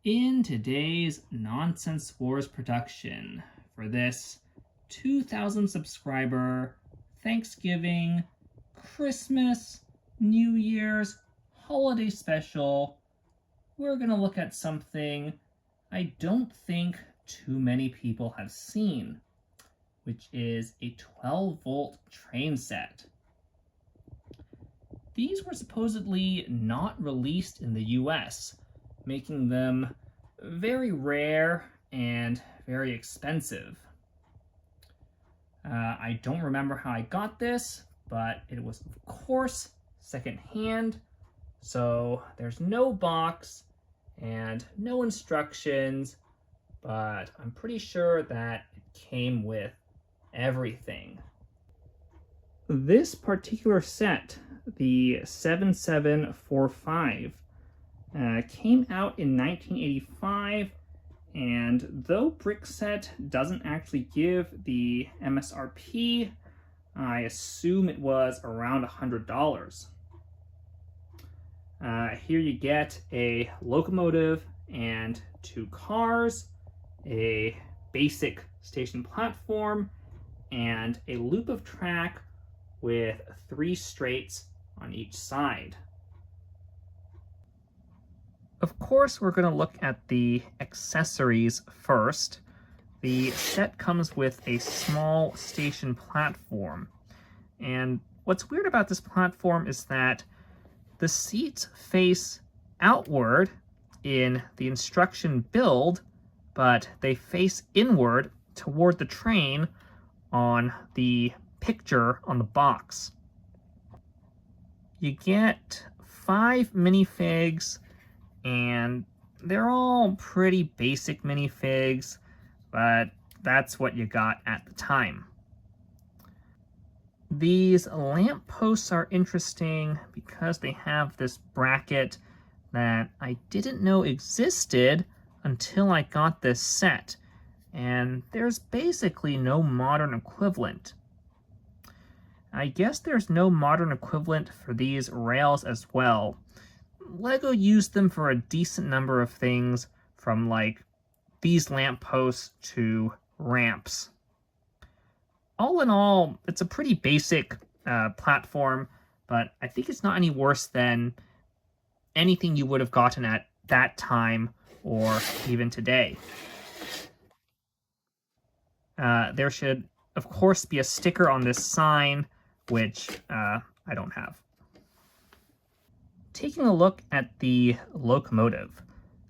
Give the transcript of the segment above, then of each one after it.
In today's Nonsense Wars production, for this 2,000 subscriber Thanksgiving, Christmas, New Year's, holiday special, we're going to look at something I don't think too many people have seen, which is a 12-volt train set. These were supposedly not released in the US, making them very rare and very expensive. I don't remember how I got this, but it was, of course, secondhand, so there's no box and no instructions, but I'm pretty sure that it came with everything. This particular set, the 7745, came out in 1985, and though Brickset doesn't actually give the MSRP, I assume it was around $100. Here you get a locomotive and 2 cars, a basic station platform, and a loop of track with 3 straights on each side. Of course, we're going to look at the accessories first. The set comes with a small station platform. And what's weird about this platform is that the seats face outward in the instruction build, but they face inward toward the train on the picture on the box. You get 5 minifigs, and they're all pretty basic minifigs, but that's what you got at the time. These lamp posts are interesting because they have this bracket that I didn't know existed until I got this set, and there's basically no modern equivalent. I guess there's no modern equivalent for these rails as well. LEGO used them for a decent number of things, from like these lampposts to ramps. All in all, it's a pretty basic platform, but I think it's not any worse than anything you would have gotten at that time or even today. There should, of course, be a sticker on this sign, which I don't have. Taking a look at the locomotive,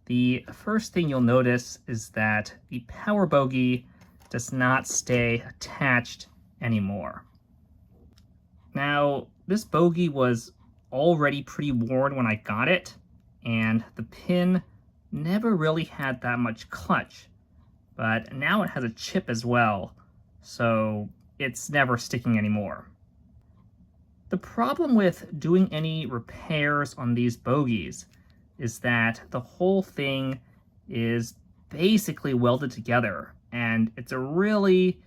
the first thing you'll notice is that the power bogie does not stay attached anymore. Now, this bogie was already pretty worn when I got it, and the pin never really had that much clutch, but now it has a chip as well, so it's never sticking anymore. The problem with doing any repairs on these bogies is that the whole thing is basically welded together, and it's a really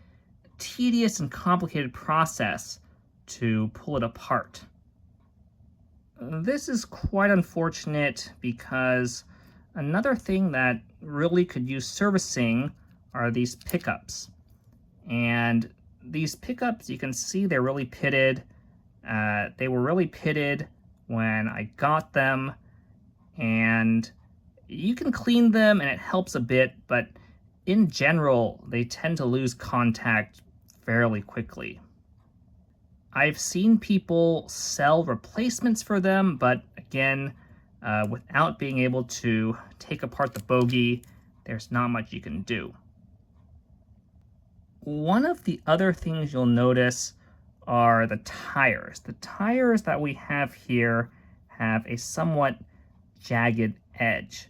tedious and complicated process to pull it apart. This is quite unfortunate because another thing that really could use servicing are these pickups. And these pickups, you can see they're really pitted. They were really pitted when I got them, and you can clean them and it helps a bit, but in general, they tend to lose contact fairly quickly. I've seen people sell replacements for them, but again, without being able to take apart the bogie, there's not much you can do. One of the other things you'll notice are the tires. The tires that we have here have a somewhat jagged edge,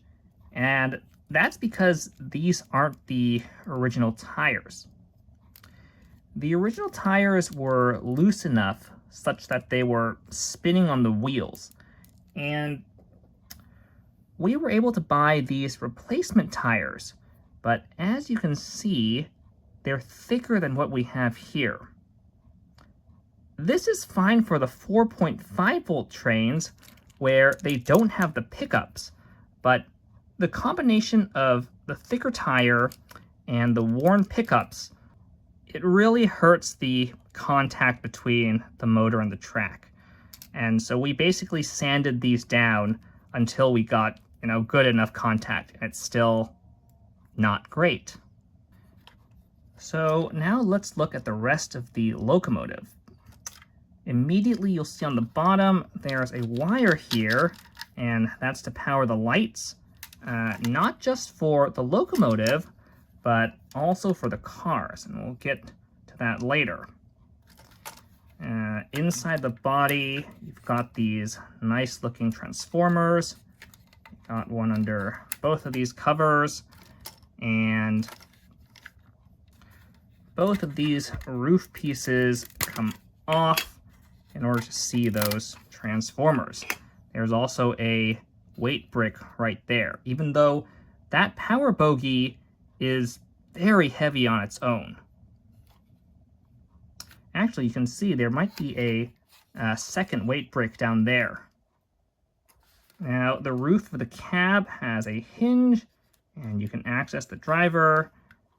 and that's because these aren't the original tires. The original tires were loose enough such that they were spinning on the wheels, and we were able to buy these replacement tires, but as you can see, they're thicker than what we have here. This is fine for the 4.5 volt trains where they don't have the pickups, but The combination of the thicker tire and the worn pickups, it really hurts the contact between the motor and the track. And so we basically sanded these down until we got, good enough contact, and it's still not great. So now let's look at the rest of the locomotive. Immediately you'll see on the bottom there's a wire here, and that's to power the lights, not just for the locomotive, but also for the cars, and we'll get to that later. Inside the body, you've got these nice looking transformers. Got one under both of these covers, and both of these roof pieces come off in order to see those transformers. There's also a weight brick right there, even though that power bogie is very heavy on its own. Actually, you can see there might be a second weight brick down there. Now, the roof of the cab has a hinge, and you can access the driver,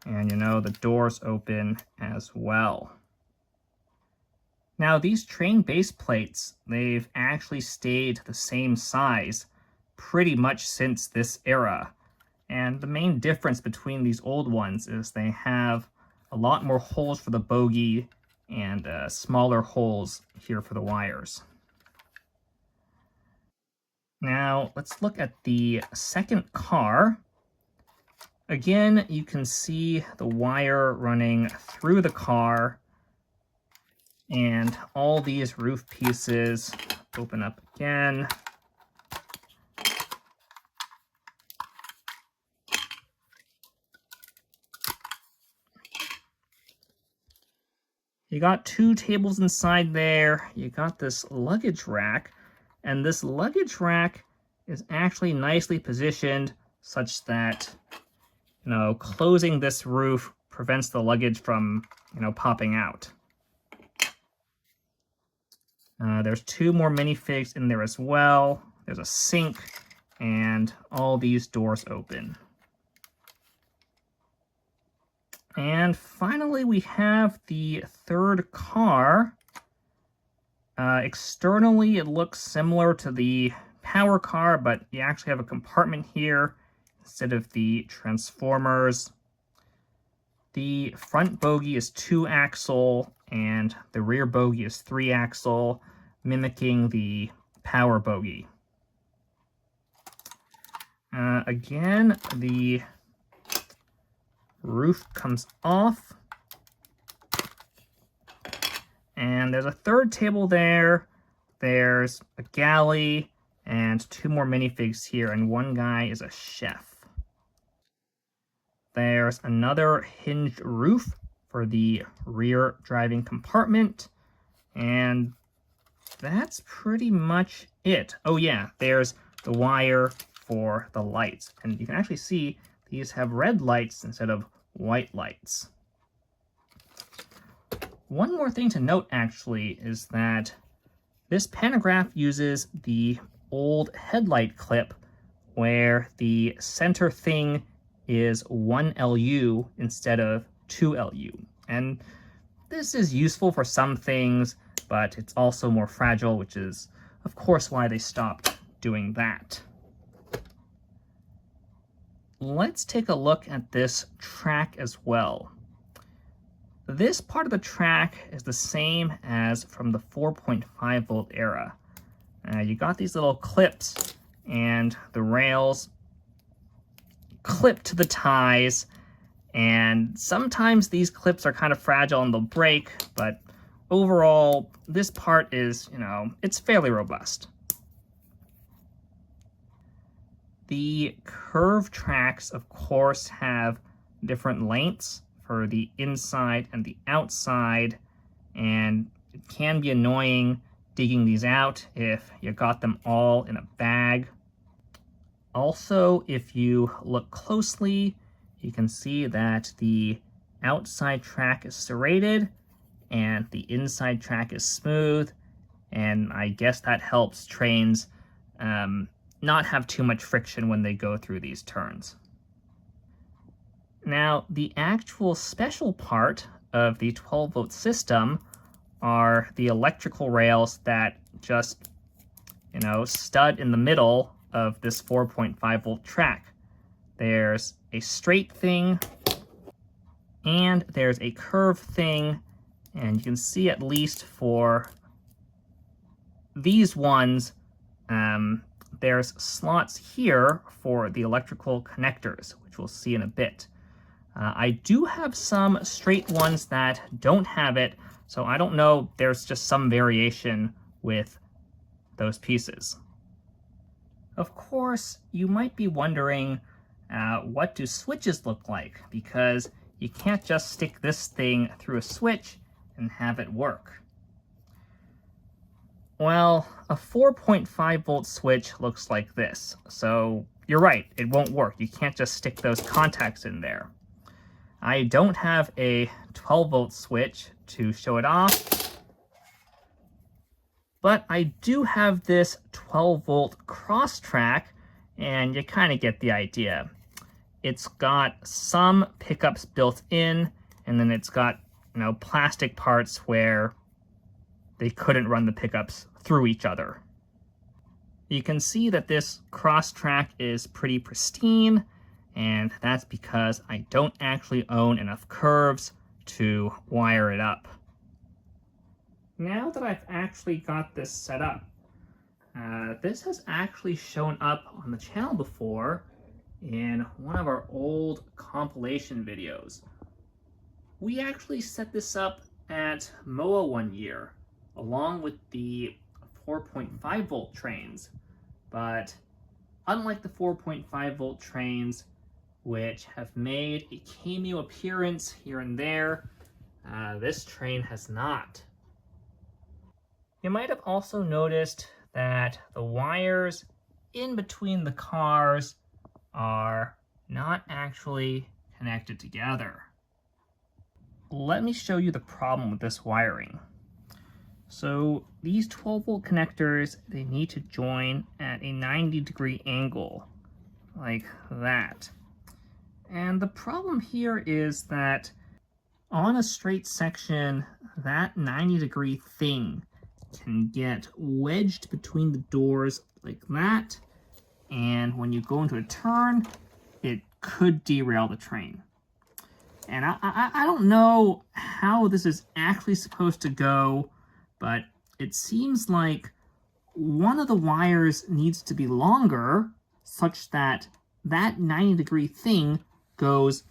and the doors open as well. Now, these train base plates, they've actually stayed the same size pretty much since this era. And the main difference between these old ones is they have a lot more holes for the bogie and smaller holes here for the wires. Now, let's look at the second car. Again, you can see the wire running through the car, and all these roof pieces open up again. You got two tables inside there. You got this luggage rack, and this luggage rack is actually nicely positioned such that, closing this roof prevents the luggage from, popping out. There's two more minifigs in there as well. There's a sink, and all these doors open. And finally, we have the third car. Externally, it looks similar to the power car, but you actually have a compartment here instead of the transformers. The front bogie is 2-axle, and the rear bogie is 3-axle, mimicking the power bogie. Again, the roof comes off, and there's a third table there. There's a galley and two more minifigs here, and one guy is a chef. There's another hinged roof for the rear driving compartment, and that's pretty much it. Oh yeah, there's the wire for the lights, and you can actually see these have red lights instead of white lights. One more thing to note, actually, is that this pantograph uses the old headlight clip where the center thing is 1 LU instead of 2 LU. And this is useful for some things, but it's also more fragile, which is, of course, why they stopped doing that. Let's take a look at this track as well. This part of the track is the same as from the 4.5 volt era. You got these little clips, and the rails clip to the ties, and sometimes these clips are kind of fragile and they'll break, but overall, this part is, it's fairly robust. The curved tracks, of course, have different lengths for the inside and the outside, and it can be annoying digging these out if you got them all in a bag. Also, if you look closely, you can see that the outside track is serrated and the inside track is smooth, and I guess that helps trains not have too much friction when they go through these turns. Now, the actual special part of the 12-volt system are the electrical rails that just, stud in the middle of this 4.5-volt track. There's a straight thing, and there's a curved thing, and you can see at least for these ones, there's slots here for the electrical connectors, which we'll see in a bit. I do have some straight ones that don't have it, so I don't know, there's just some variation with those pieces. Of course, you might be wondering, what do switches look like? Because you can't just stick this thing through a switch and have it work. Well, a 4.5-volt switch looks like this. So you're right, it won't work. You can't just stick those contacts in there. I don't have a 12-volt switch to show it off, but I do have this 12-volt cross track, and you kind of get the idea. It's got some pickups built in, and then it's got, plastic parts where they couldn't run the pickups through each other. You can see that this cross track is pretty pristine, and that's because I don't actually own enough curves to wire it up. Now that I've actually got this set up, this has actually shown up on the channel before in one of our old compilation videos. We actually set this up at MOA one year, along with the 4.5-volt trains. But unlike the 4.5-volt trains, which have made a cameo appearance here and there, this train has not. You might have also noticed that the wires in between the cars are not actually connected together. Let me show you the problem with this wiring. So these 12-volt connectors, they need to join at a 90-degree angle, like that. And the problem here is that on a straight section, that 90-degree thing can get wedged between the doors like that, and when you go into a turn, it could derail the train. And I don't know how this is actually supposed to go, but it seems like one of the wires needs to be longer such that that 90-degree thing goes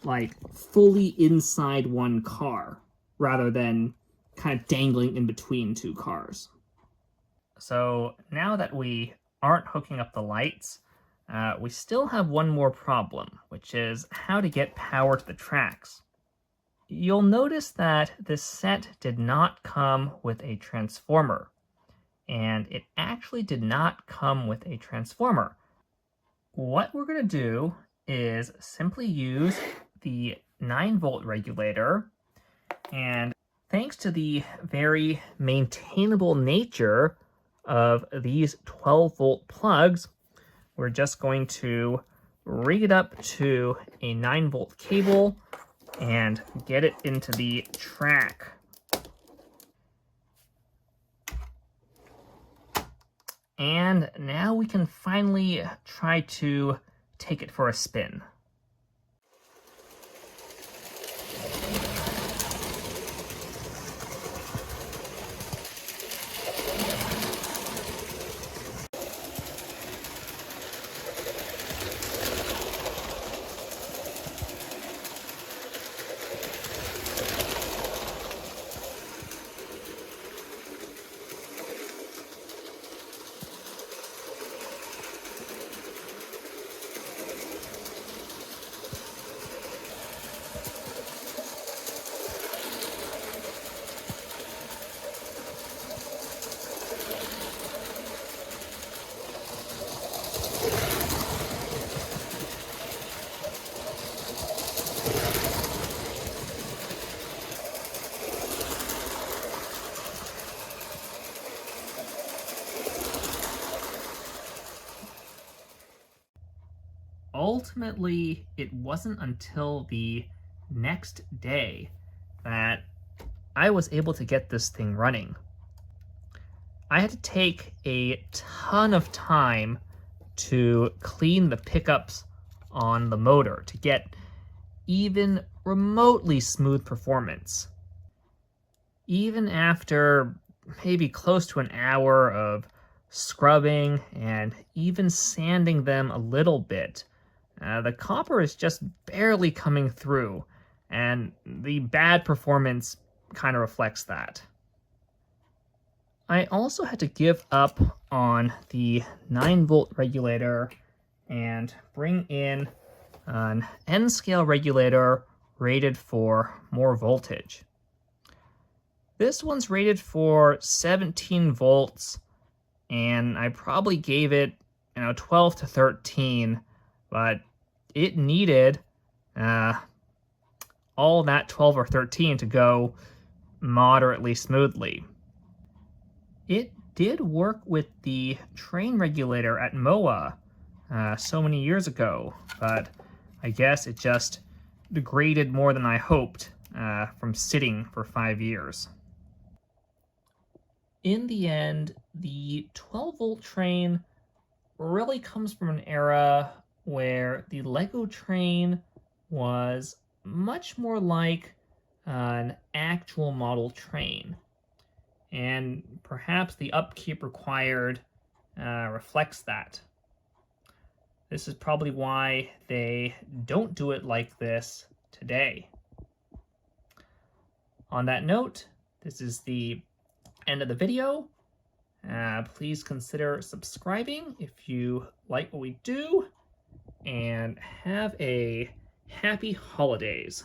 like fully inside one car rather than kind of dangling in between two cars. So now that we aren't hooking up the lights, we still have one more problem, which is how to get power to the tracks. You'll notice that this set did not come with a transformer, and it actually did not come with a transformer. What we're going to do is simply use the 9-volt regulator, and thanks to the very maintainable nature of these 12-volt plugs, we're just going to rig it up to a 9-volt cable and get it into the track. And now we can finally try to take it for a spin. ultimately, it wasn't until the next day that I was able to get this thing running. I had to take a ton of time to clean the pickups on the motor to get even remotely smooth performance. Even after maybe close to an hour of scrubbing and even sanding them a little bit, the copper is just barely coming through, and the bad performance kind of reflects that. I also had to give up on the 9-volt regulator and bring in an N-scale regulator rated for more voltage. This one's rated for 17 volts, and I probably gave it 12 to 13, but it needed all that 12 or 13 to go moderately smoothly. It did work with the train regulator at MOA so many years ago, but I guess it just degraded more than I hoped from sitting for 5 years. In the end, the 12-volt train really comes from an era where the Lego train was much more like an actual model train. And perhaps the upkeep required reflects that. This is probably why they don't do it like this today. On that note, this is the end of the video. Please consider subscribing if you like what we do, and have a happy holidays.